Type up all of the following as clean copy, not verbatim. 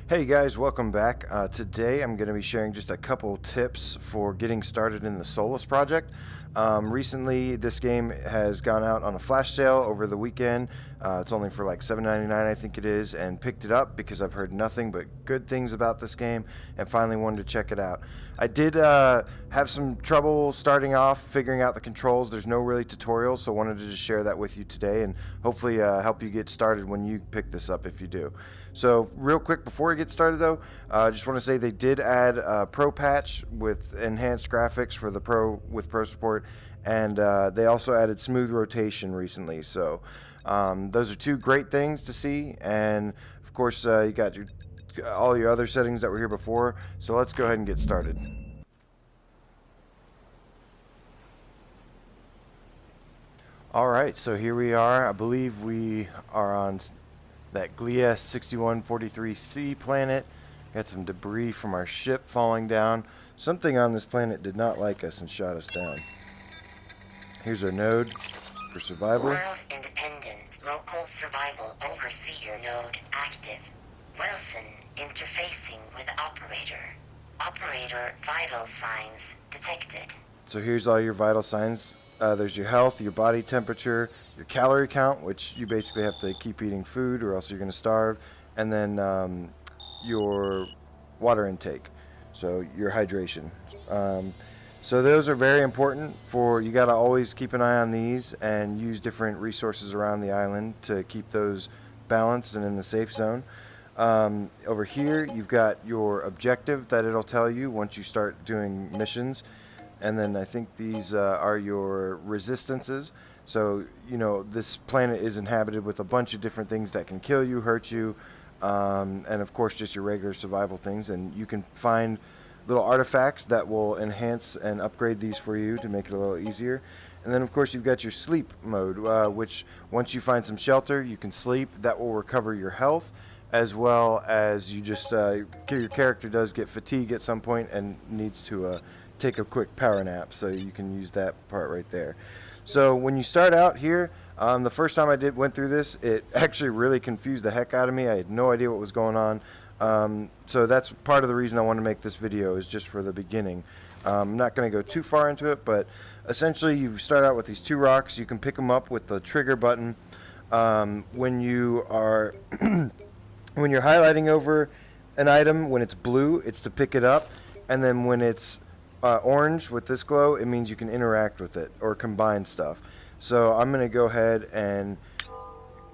Hey guys, welcome back. Today I'm going to be sharing just a couple tips for getting started in the Solus project. Recently, this game has gone out on a flash sale over the weekend. It's only for like $7.99, I think it is, and picked it up because I've heard nothing but good things about this game and finally wanted to check it out. I did have some trouble starting off figuring out the controls. There's no really tutorial, so I wanted to just share that with you today and hopefully help you get started when you pick this up if you do. So real quick before we get started though, I just want to say they did add a Pro patch with enhanced graphics for the Pro with Pro support, and they also added smooth rotation recently. So those are two great things to see, and of course you got all your other settings that were here before. So let's go ahead and get started. Alright, so here we are. I believe we are on that Gliese 6143C planet. Got some debris from our ship falling down. Something on this planet did not like us and shot us down. Here's our node for survival. World Independent Local Survival Overseer node active. Wilson interfacing with operator. Operator vital signs detected. So here's all your vital signs. There's your health, your body temperature, your calorie count, which you basically have to keep eating food or else you're going to starve, and then your water intake, so your hydration. So those are very important for, you got to always keep an eye on these and use different resources around the island to keep those balanced and in the safe zone. Over here you've got your objective that it'll tell you once you start doing missions. And then I think these are your resistances. So, you know, this planet is inhabited with a bunch of different things that can kill you, hurt you, and of course just your regular survival things. And you can find little artifacts that will enhance and upgrade these for you to make it a little easier. And then of course you've got your sleep mode, which once you find some shelter, you can sleep. That will recover your health, as well as you just, your character does get fatigue at some point and needs to take a quick power nap, so you can use that part right there. So when you start out here, the first time I went through this, it actually really confused the heck out of me. I had no idea what was going on. So that's part of the reason I want to make this video, is just for the beginning. I'm not going to go too far into it, but essentially you start out with these two rocks. You can pick them up with the trigger button. When you are when you're highlighting over an item, when it's blue, it's to pick it up, and then when it's orange with this glow, it means you can interact with it or combine stuff. So I'm going to go ahead and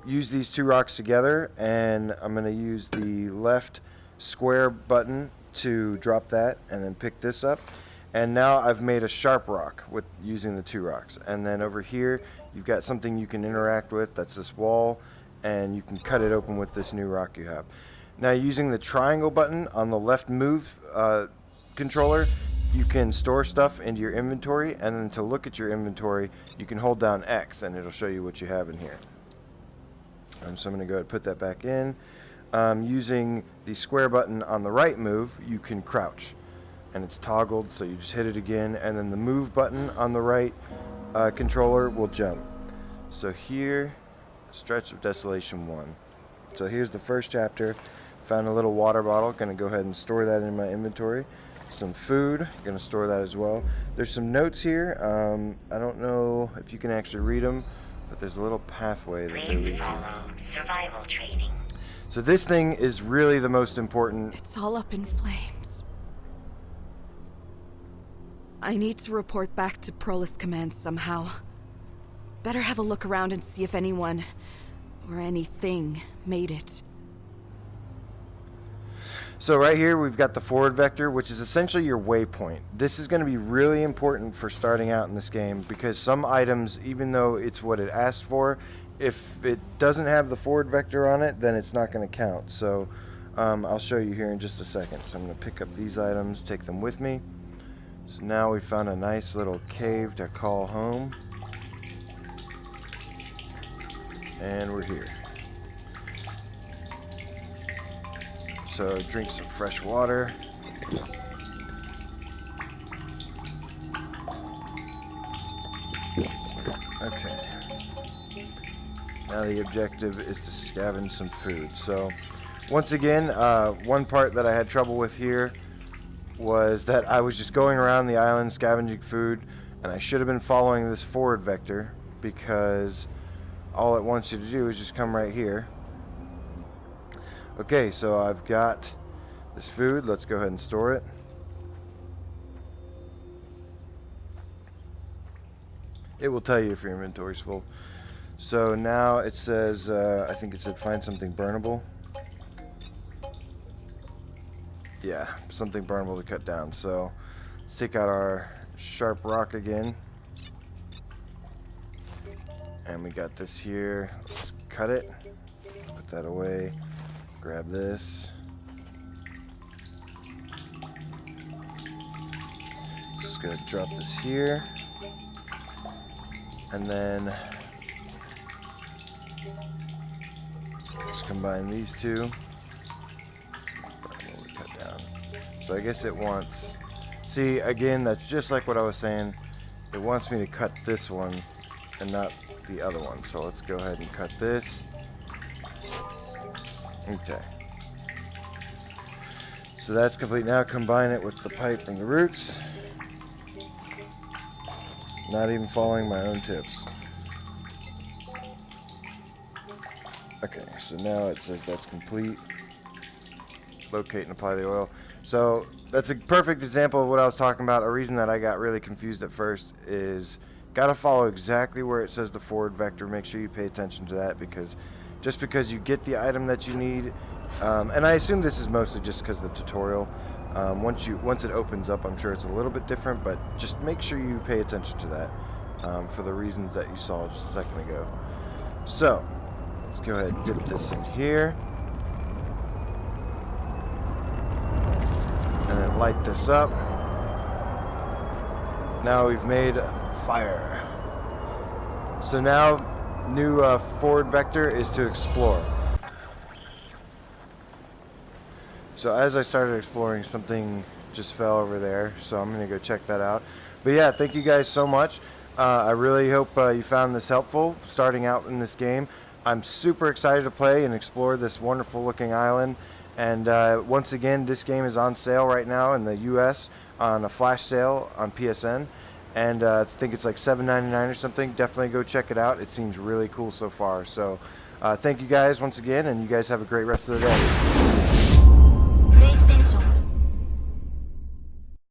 use these two rocks together, and I'm going to use the left square button to drop that and then pick this up. And now I've made a sharp rock with using the two rocks. And then over here you've got something you can interact with, that's this wall, and you can cut it open with this new rock you have. Now using the triangle button on the left move controller, you can store stuff into your inventory, and then to look at your inventory you can hold down X and it'll show you what you have in here. So I'm going to go ahead and put that back in. Using the square button on the right move, you can crouch, and it's toggled, so you just hit it again, and then the move button on the right controller will jump. So here, Stretch of Desolation 1. So here's the first chapter. Found a little water bottle, going to go ahead and store that in my inventory. Some food, going to store that as well. There's some notes here. I don't know if you can actually read them, but there's a little pathway that they lead follow to. survival training. So this thing is really the most important. It's all up in flames. I need to report back to Prolus Command somehow. Better have a look around and see if anyone or anything made it. So right here we've got the forward vector, which is essentially your waypoint. This is going to be really important for starting out in this game, because some items, even though it's what it asked for, if it doesn't have the forward vector on it, then it's not going to count. So I'll show you here in just a second. So I'm going to pick up these items, take them with me. So now we found a nice little cave to call home. And we're here. So drink some fresh water. Okay. Now the objective is to scavenge some food. So once again, one part that I had trouble with here was that I was just going around the island scavenging food, and I should have been following this forward vector, because all it wants you to do is just come right here. Okay, so I've got this food. Let's go ahead and store it. It will tell you if your inventory's full. So now it says, I think it said find something burnable. Yeah, something burnable to cut down. So let's take out our sharp rock again. And we got this here. Let's cut it. Put that away. Grab this. Just gonna drop this here. And then just combine these two. Cut down. So I guess it wants, see, again, that's just like what I was saying. It wants me to cut this one and not the other one. So let's go ahead and cut this. Okay. So that's complete. Now combine it with the pipe and the roots. Not even following my own tips. Okay, so now it says that's complete. Locate and apply the oil. So that's a perfect example of what I was talking about. A reason that I got really confused at first is gotta follow exactly where it says the forward vector. Make sure you pay attention to that, because just because you get the item that you need, and I assume this is mostly just because of the tutorial. Once it opens up, I'm sure it's a little bit different, but just make sure you pay attention to that for the reasons that you saw just a second ago. So let's go ahead and dip this in here, and then light this up. Now we've made fire. So now new forward vector is to explore. So as I started exploring, something just fell over there, so I'm gonna go check that out. But yeah, thank you guys so much. I really hope you found this helpful starting out in this game. I'm super excited to play and explore this wonderful looking island. And once again, this game is on sale right now in the US on a flash sale on PSN. And I think it's like $7.99 or something. Definitely go check it out. It seems really cool so far. So thank you guys once again, and you guys have a great rest of the day.